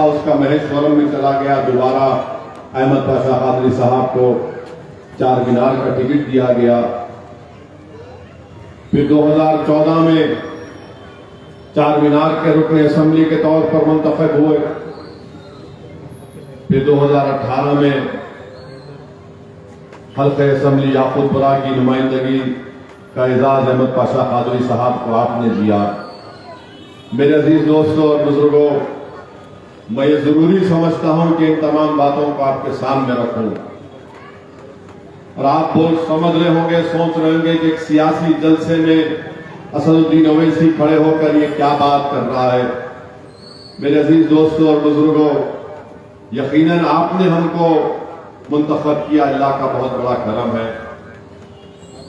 اس کا مہیشورم میں چلا گیا. دوبارہ احمد پاشا قادری صاحب کو چار مینار کا ٹکٹ دیا گیا. پھر 2014 میں چار مینار کے رکن اسمبلی کے طور پر منتخب ہوئے. پھر 2018 میں حلقہ اسمبلی یاقوت پورہ کی نمائندگی کا اعزاز احمد پاشا قادری صاحب کو آپ نے دیا. میرے عزیز دوستوں اور بزرگوں، میں یہ ضروری سمجھتا ہوں کہ ان تمام باتوں کو آپ کے سامنے رکھوں. اور آپ بہت سمجھ رہے ہوں گے، سوچ رہے ہوں گے کہ ایک سیاسی جلسے میں اسد الدین اویسی کھڑے ہو کر یہ کیا بات کر رہا ہے. میرے عزیز دوستوں اور بزرگوں، یقیناً آپ نے ہم کو منتخب کیا، اللہ کا بہت بڑا کرم ہے.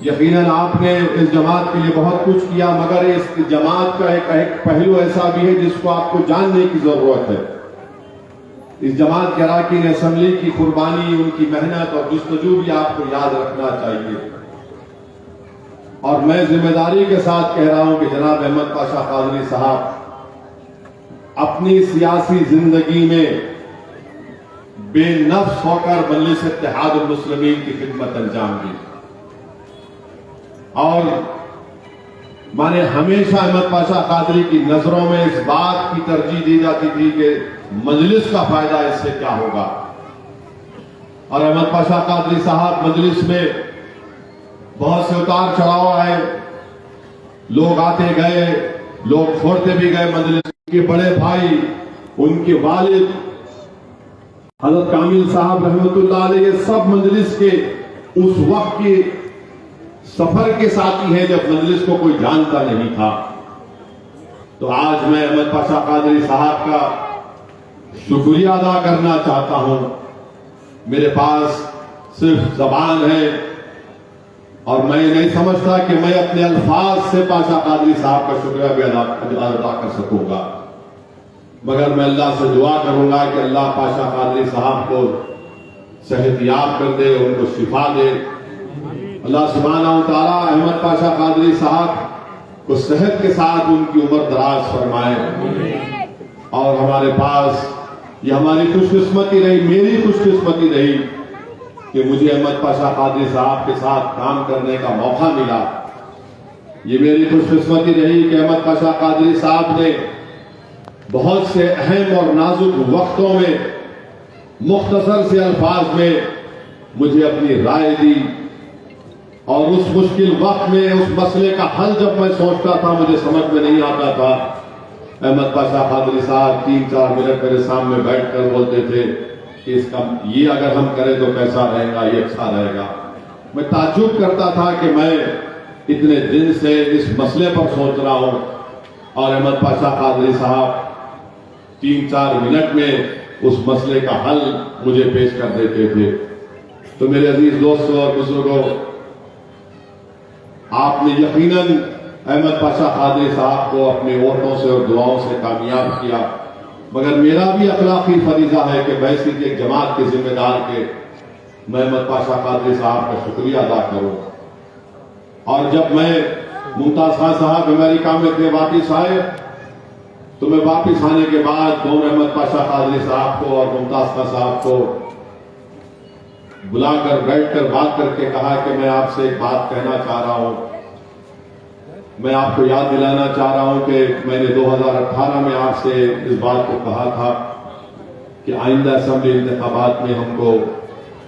یقیناً آپ نے اس جماعت کے لیے بہت کچھ کیا، مگر اس جماعت کا ایک پہلو ایسا بھی ہے جس کو آپ کو جاننے کی ضرورت ہے. اس جماعت کے اراکین اسمبلی کی قربانی، ان کی محنت اور جستجو بھی آپ کو یاد رکھنا چاہیے. اور میں ذمہ داری کے ساتھ کہہ رہا ہوں کہ جناب احمد پاشا قادری صاحب اپنی سیاسی زندگی میں بے نفس ہو کر مجلس اتحاد المسلمین کی خدمت انجام دی. اور میں نے ہمیشہ احمد پاشا قادری کی نظروں میں اس بات کی ترجیح دی جاتی تھی کہ مجلس کا فائدہ اس سے کیا ہوگا. اور احمد پاشا قادری صاحب مجلس میں بہت سے اتار چڑھاؤ آئے، لوگ آتے گئے، لوگ چھوڑتے بھی گئے. مجلس کے بڑے بھائی، ان کے والد حضرت کامل صاحب رحمۃ اللہ علیہ، یہ سب مجلس کے اس وقت کے سفر کے ساتھی ہیں جب مجلس کو کوئی جانتا نہیں تھا. تو آج میں احمد پاشا قادری صاحب کا شکریہ ادا کرنا چاہتا ہوں. میرے پاس صرف زبان ہے اور میں نہیں سمجھتا کہ میں اپنے الفاظ سے پاشا قادری صاحب کا شکریہ بھی ادا کر سکوں گا، مگر میں اللہ سے دعا کروں گا کہ اللہ پاشا قادری صاحب کو صحت یاب کر دے، ان کو شفا دے. اللہ سبحانہ و تعالیٰ احمد پاشا قادری صاحب کو صحت کے ساتھ ان کی عمر دراز فرمائے. اور ہمارے پاس یہ ہماری خوش قسمتی رہی، میری خوش قسمتی رہی کہ مجھے احمد پاشا قادری صاحب کے ساتھ کام کرنے کا موقع ملا. یہ میری خوش قسمتی رہی کہ احمد پاشا قادری صاحب نے بہت سے اہم اور نازک وقتوں میں مختصر سے الفاظ میں مجھے اپنی رائے دی. اور اس مشکل وقت میں اس مسئلے کا حل جب میں سوچتا تھا، مجھے سمجھ میں نہیں آتا تھا، احمد پاشا قادری صاحب 3-4 منٹ میرے سامنے بیٹھ کر بولتے تھے کہ اس کا یہ اگر ہم کریں تو کیسا رہے گا، یہ اچھا رہے گا. میں تعجب کرتا تھا کہ میں اتنے دن سے اس مسئلے پر سوچ رہا ہوں اور احمد پاشا قادری صاحب 3-4 منٹ میں اس مسئلے کا حل مجھے پیش کر دیتے تھے. تو میرے عزیز دوستوں اور بزرگوں، آپ نے یقیناً احمد پاشا قادری صاحب کو اپنے ووٹوں سے اور دعاؤں سے کامیاب کیا، مگر میرا بھی اخلاقی فریضہ ہے کہ میں اسی ایک جماعت کے ذمہ دار کے میں احمد پاشا قادری صاحب کا شکریہ ادا کروں. اور جب میں ممتاز خان صاحب امریکہ میں تھے، واپس آئے، تو میں واپس آنے کے بعد دونوں احمد پاشا قادری صاحب کو اور ممتاز خان صاحب کو بلا کر بیٹھ کر بات کر کے کہا کہ میں آپ سے ایک بات کہنا چاہ رہا ہوں. میں آپ کو یاد دلانا چاہ رہا ہوں کہ میں نے 2018 میں آپ سے اس بات کو کہا تھا کہ آئندہ اسمبلی انتخابات میں ہم کو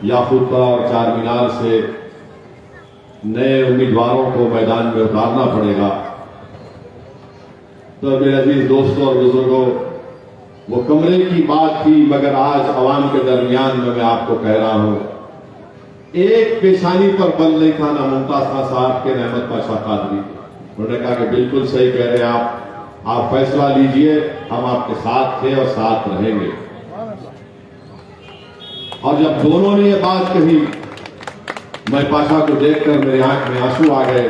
یاقوت پورہ اور چار مینار سے نئے امیدواروں کو میدان میں اتارنا پڑے گا. تو میرے عزیز دوستوں اور بزرگوں، وہ کمرے کی بات تھی، مگر آج عوام کے درمیان میں آپ کو کہہ رہا ہوں، ایک پیشانی پر بل نہیں تھا، نہ ممتاز خان صاحب کے، نہ احمد پاشا قادری. انہوں نے کہا کہ بالکل صحیح کہہ رہے ہیں آپ فیصلہ لیجئے، ہم آپ کے ساتھ تھے اور ساتھ رہیں گے. اور جب دونوں نے یہ بات کہی، میں پاشا کو دیکھ کر میری آنکھ میں آنسو آ گئے.